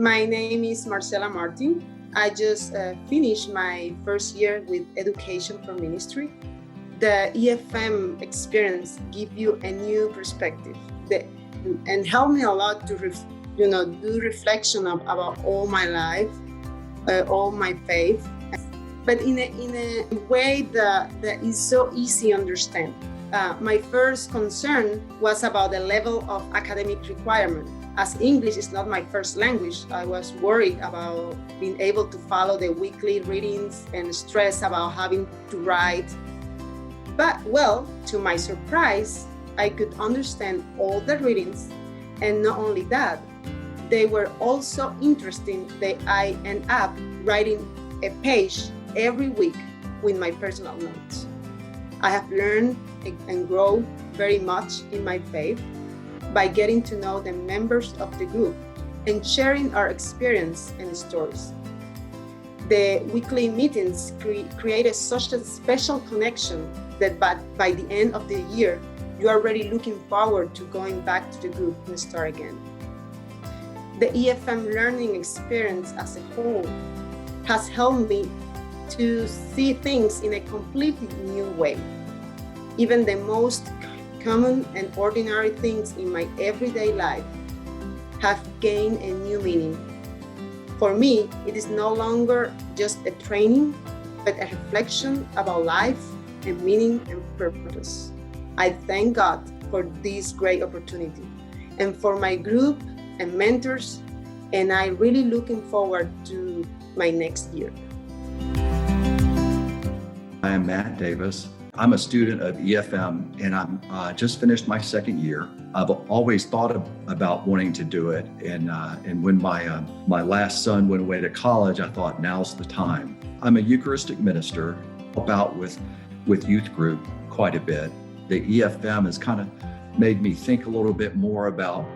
My name is Marcela Martin. I just finished my first year with Education for Ministry. The EFM experience gives you a new perspective and helped me a lot to do reflection about all my life, all my faith, but in a way that is so easy to understand. My first concern was about the level of academic requirement. As English is not my first language, I was worried about being able to follow the weekly readings and stressed about having to write. But to my surprise, I could understand all the readings, and not only that, they were also interesting that I end up writing a page every week with my personal notes. I have learned and grown very much in my faith by getting to know the members of the group and sharing our experience and stories. The weekly meetings created such a special connection that by the end of the year, you are already looking forward to going back to the group and start again. The EFM learning experience as a whole has helped me to see things in a completely new way. Even the most common and ordinary things in my everyday life have gained a new meaning. For me, it is no longer just a training, but a reflection about life and meaning and purpose. I thank God for this great opportunity and for my group and mentors, and I'm really looking forward to my next year. I am Matt Davis. I'm a student of EFM, and I'm just finished my second year. I've always thought about wanting to do it, and when my last son went away to college, I thought now's the time. I'm a Eucharistic minister, help out with youth group quite a bit. The EFM has kind of made me think a little bit more about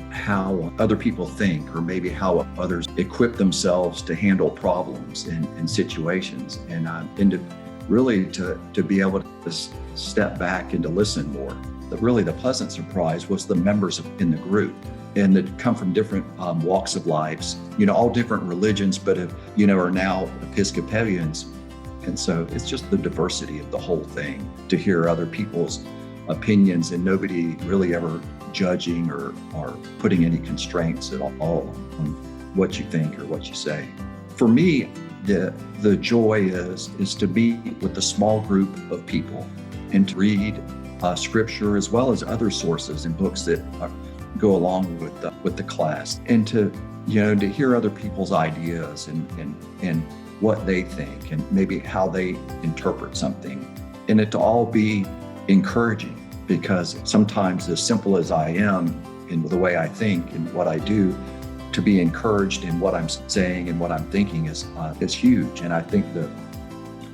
how other people think, or maybe how others equip themselves to handle problems and situations, and really to be able to step back and to listen more. But really the pleasant surprise was the members in the group, and that come from different walks of lives, all different religions, but are now Episcopalians. And so it's just the diversity of the whole thing, to hear other people's opinions and nobody really ever judging or putting any constraints at all on what you think or what you say. For me, the joy is to be with a small group of people and to read scripture as well as other sources and books that go along with the class, and to hear other people's ideas and what they think and maybe how they interpret something, and it to all be encouraging, because sometimes as simple as I am in the way I think and what I do, to be encouraged in what I'm saying and what I'm thinking is huge. And I think that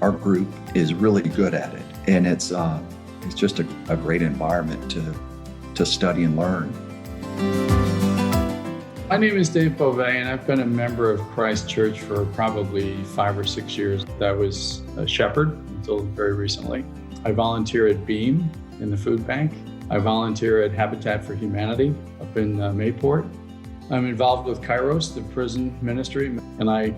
our group is really good at it. And it's just a great environment to study and learn. My name is Dave Bovee, and I've been a member of Christ Church for probably 5 or 6 years. I was a shepherd until very recently. I volunteer at Beam in the food bank. I volunteer at Habitat for Humanity up in Mayport. I'm involved with Kairos, the prison ministry, and I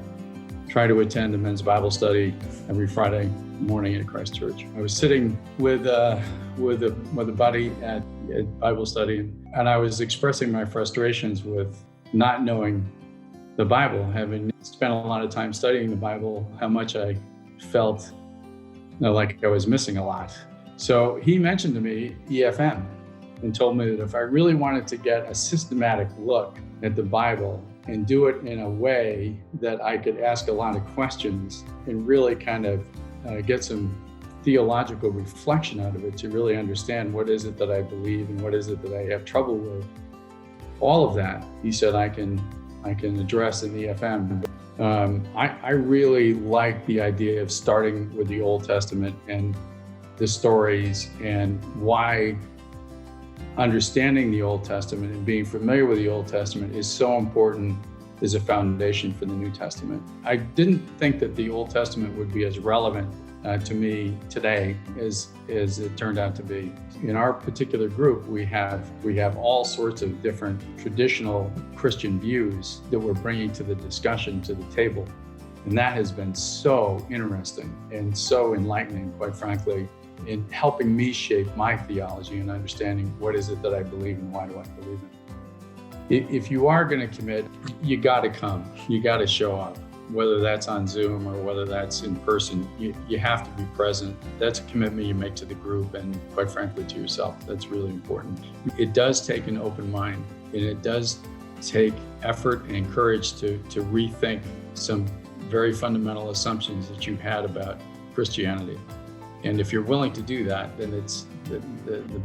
try to attend a men's Bible study every Friday morning at Christ Church. I was sitting with a buddy at Bible study, and I was expressing my frustrations with not knowing the Bible, having spent a lot of time studying the Bible, how much I felt like I was missing a lot. So he mentioned to me EFM and told me that if I really wanted to get a systematic look at the Bible and do it in a way that I could ask a lot of questions and really kind of get some theological reflection out of it, to really understand what is it that I believe and what is it that I have trouble with. All of that, he said, I can address in the EFM. I really like the idea of starting with the Old Testament and the stories, and why understanding the Old Testament and being familiar with the Old Testament is so important as a foundation for the New Testament. I didn't think that the Old Testament would be as relevant to me today as it turned out to be. In our particular group, we have all sorts of different traditional Christian views that we're bringing to the discussion, to the table. And that has been so interesting and so enlightening, quite frankly, in helping me shape my theology and understanding what is it that I believe and why do I believe it. If you are going to commit, you got to come, you got to show up. Whether that's on Zoom or whether that's in person, you have to be present. That's a commitment you make to the group and, quite frankly, to yourself. That's really important. It does take an open mind, and it does take effort and courage to rethink some very fundamental assumptions that you've had about Christianity. And if you're willing to do that, then it's the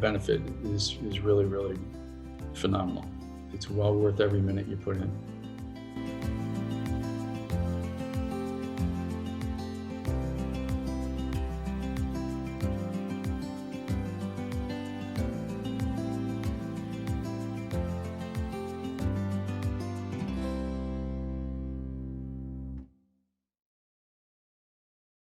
benefit is really, really phenomenal. It's well worth every minute you put in.